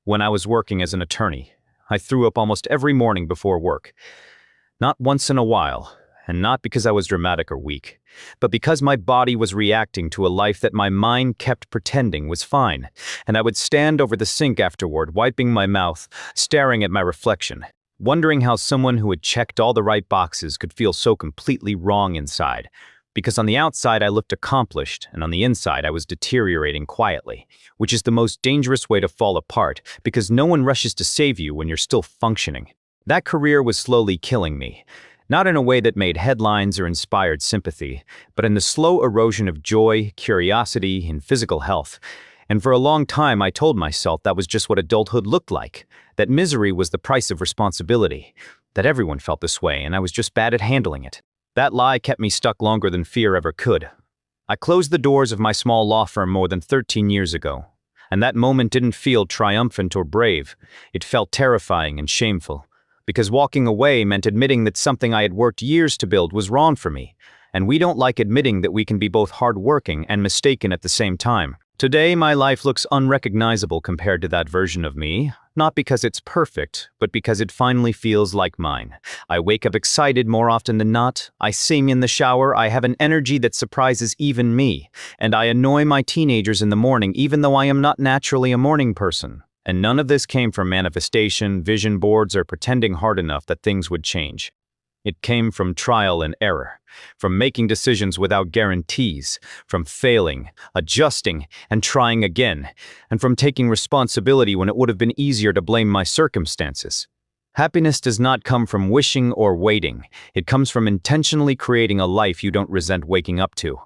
When I was working as an attorney, I threw up almost every morning before work. Not once in a while, and not because I was dramatic or weak, but because my body was reacting to a life that my mind kept pretending was fine, and I would stand over the sink afterward, wiping my mouth, staring at my reflection, wondering how someone who had checked all the right boxes could feel so completely wrong inside. Because on the outside I looked accomplished, and on the inside I was deteriorating quietly, which is the most dangerous way to fall apart, because no one rushes to save you when you're still functioning. That career was slowly killing me, not in a way that made headlines or inspired sympathy, but in the slow erosion of joy, curiosity, and physical health. And for a long time I told myself that was just what adulthood looked like, that misery was the price of responsibility, that everyone felt this way and I was just bad at handling it. That lie kept me stuck longer than fear ever could. I closed the doors of my small law firm more than 13 years ago, and that moment didn't feel triumphant or brave. It felt terrifying and shameful, because walking away meant admitting that something I had worked years to build was wrong for me, and we don't like admitting that we can be both hardworking and mistaken at the same time. Today, my life looks unrecognizable compared to that version of me, not because it's perfect, but because it finally feels like mine. I wake up excited more often than not, I sing in the shower, I have an energy that surprises even me, and I annoy my teenagers in the morning even though I am not naturally a morning person. And none of this came from manifestation, vision boards, or pretending hard enough that things would change. It came from trial and error, from making decisions without guarantees, from failing, adjusting, and trying again, and from taking responsibility when it would have been easier to blame my circumstances. Happiness does not come from wishing or waiting. It comes from intentionally creating a life you don't resent waking up to.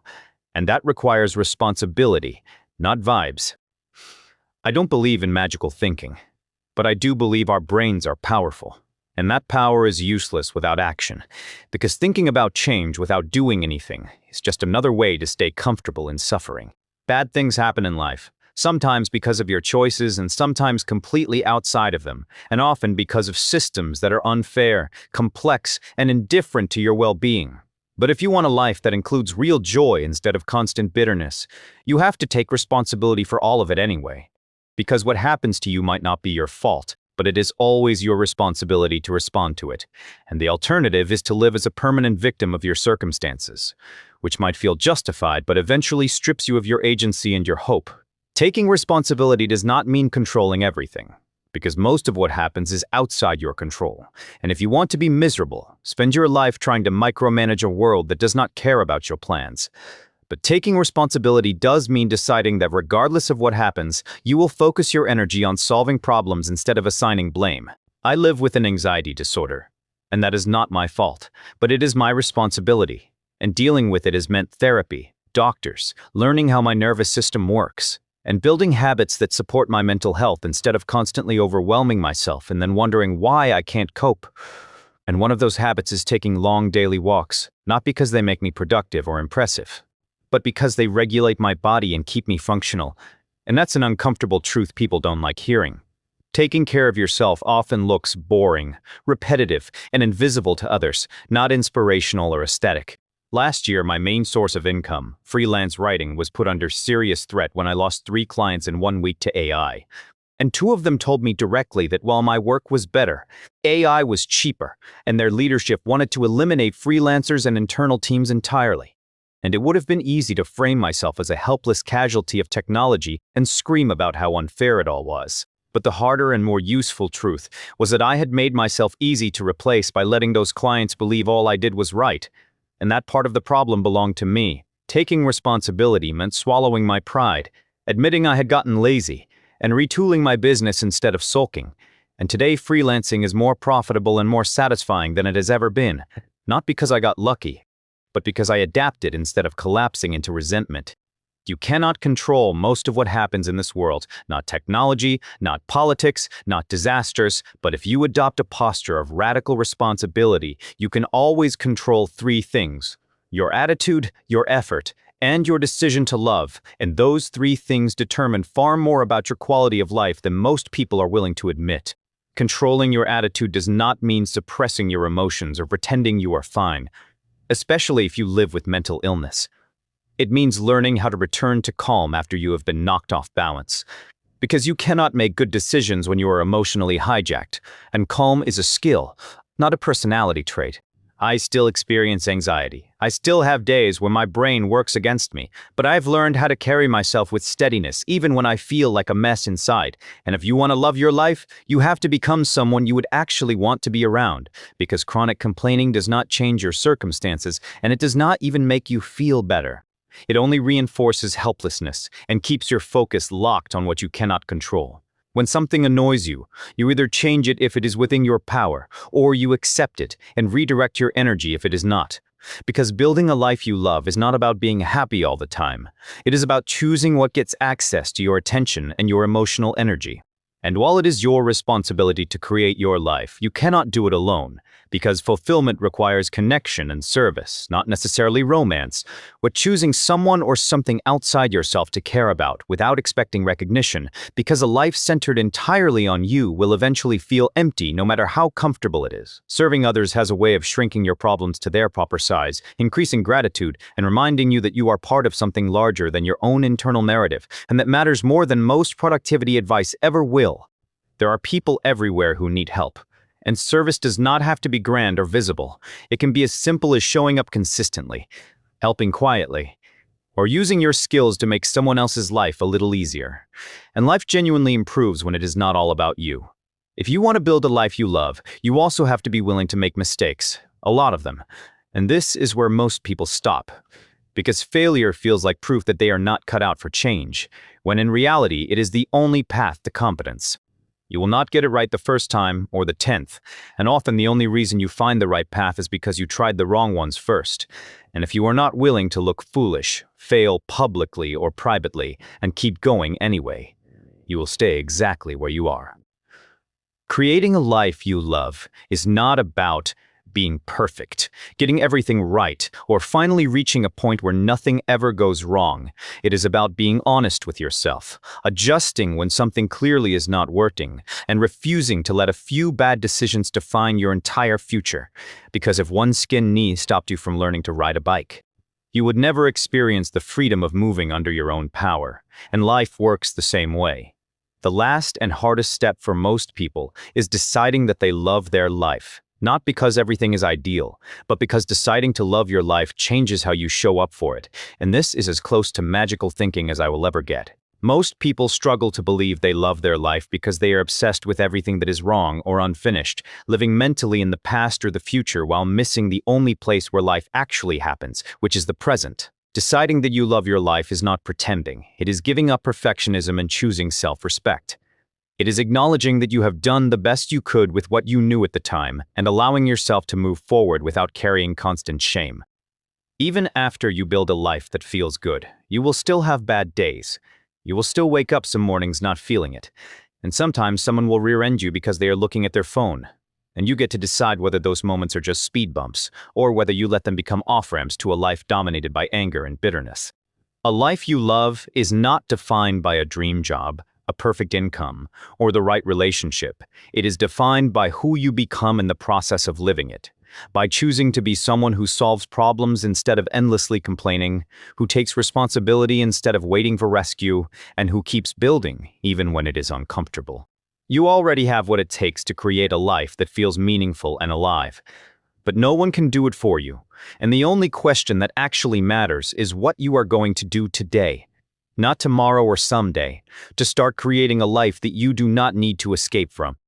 And that requires responsibility, not vibes. I don't believe in magical thinking, but I do believe our brains are powerful. And that power is useless without action, because thinking about change without doing anything is just another way to stay comfortable in suffering. Bad things happen in life, sometimes because of your choices and sometimes completely outside of them, and often because of systems that are unfair, complex, and indifferent to your well-being. But if you want a life that includes real joy instead of constant bitterness, you have to take responsibility for all of it anyway. Because what happens to you might not be your fault, but it is always your responsibility to respond to it, and the alternative is to live as a permanent victim of your circumstances, which might feel justified but eventually strips you of your agency and your hope. Taking responsibility does not mean controlling everything, because most of what happens is outside your control, and if you want to be miserable, spend your life trying to micromanage a world that does not care about your plans. But taking responsibility does mean deciding that regardless of what happens, you will focus your energy on solving problems instead of assigning blame. I live with an anxiety disorder, and that is not my fault, but it is my responsibility. And dealing with it has meant therapy, doctors, learning how my nervous system works, and building habits that support my mental health instead of constantly overwhelming myself and then wondering why I can't cope. And one of those habits is taking long daily walks, not because they make me productive or impressive, but because they regulate my body and keep me functional. And that's an uncomfortable truth people don't like hearing. Taking care of yourself often looks boring, repetitive, and invisible to others, not inspirational or aesthetic. Last year, my main source of income, freelance writing, was put under serious threat when I lost 3 clients in 1 week to AI. And 2 of them told me directly that while my work was better, AI was cheaper, and their leadership wanted to eliminate freelancers and internal teams entirely. And it would have been easy to frame myself as a helpless casualty of technology and scream about how unfair it all was. But the harder and more useful truth was that I had made myself easy to replace by letting those clients believe all I did was right. And that part of the problem belonged to me. Taking responsibility meant swallowing my pride, admitting I had gotten lazy, and retooling my business instead of sulking. And today freelancing is more profitable and more satisfying than it has ever been, not because I got lucky, but because I adapted instead of collapsing into resentment. You cannot control most of what happens in this world, not technology, not politics, not disasters, but if you adopt a posture of radical responsibility, you can always control 3 things: your attitude, your effort, and your decision to love, and those 3 things determine far more about your quality of life than most people are willing to admit. Controlling your attitude does not mean suppressing your emotions or pretending you are fine, especially if you live with mental illness. It means learning how to return to calm after you have been knocked off balance. Because you cannot make good decisions when you are emotionally hijacked, and calm is a skill, not a personality trait. I still experience anxiety. I still have days when my brain works against me, but I've learned how to carry myself with steadiness even when I feel like a mess inside. And if you want to love your life, you have to become someone you would actually want to be around, because chronic complaining does not change your circumstances, and it does not even make you feel better. It only reinforces helplessness and keeps your focus locked on what you cannot control. When something annoys you, you either change it if it is within your power, or you accept it and redirect your energy if it is not. Because building a life you love is not about being happy all the time. It is about choosing what gets access to your attention and your emotional energy. And while it is your responsibility to create your life, you cannot do it alone, because fulfillment requires connection and service, not necessarily romance. But choosing someone or something outside yourself to care about without expecting recognition, because a life centered entirely on you will eventually feel empty no matter how comfortable it is. Serving others has a way of shrinking your problems to their proper size, increasing gratitude, and reminding you that you are part of something larger than your own internal narrative, and that matters more than most productivity advice ever will. There are people everywhere who need help. And service does not have to be grand or visible. It can be as simple as showing up consistently, helping quietly, or using your skills to make someone else's life a little easier. And life genuinely improves when it is not all about you. If you want to build a life you love, you also have to be willing to make mistakes, a lot of them. And this is where most people stop. Because failure feels like proof that they are not cut out for change, when in reality it is the only path to competence. You will not get it right the first time or the 10th, and often the only reason you find the right path is because you tried the wrong ones first. And if you are not willing to look foolish, fail publicly or privately, and keep going anyway, you will stay exactly where you are. Creating a life you love is not about being perfect, getting everything right, or finally reaching a point where nothing ever goes wrong. It is about being honest with yourself, adjusting when something clearly is not working, and refusing to let a few bad decisions define your entire future. Because if one skinned knee stopped you from learning to ride a bike, you would never experience the freedom of moving under your own power, and life works the same way. The last and hardest step for most people is deciding that they love their life. Not because everything is ideal, but because deciding to love your life changes how you show up for it, and this is as close to magical thinking as I will ever get. Most people struggle to believe they love their life because they are obsessed with everything that is wrong or unfinished, living mentally in the past or the future while missing the only place where life actually happens, which is the present. Deciding that you love your life is not pretending. It is giving up perfectionism and choosing self-respect. It is acknowledging that you have done the best you could with what you knew at the time and allowing yourself to move forward without carrying constant shame. Even after you build a life that feels good, you will still have bad days. You will still wake up some mornings not feeling it. And sometimes someone will rear-end you because they are looking at their phone. And you get to decide whether those moments are just speed bumps or whether you let them become off-ramps to a life dominated by anger and bitterness. A life you love is not defined by a dream job, a perfect income, or the right relationship. It is defined by who you become in the process of living it. By choosing to be someone who solves problems instead of endlessly complaining, who takes responsibility instead of waiting for rescue, and who keeps building even when it is uncomfortable. You already have what it takes to create a life that feels meaningful and alive. But no one can do it for you. And the only question that actually matters is what you are going to do today. Not tomorrow or someday, to start creating a life that you do not need to escape from.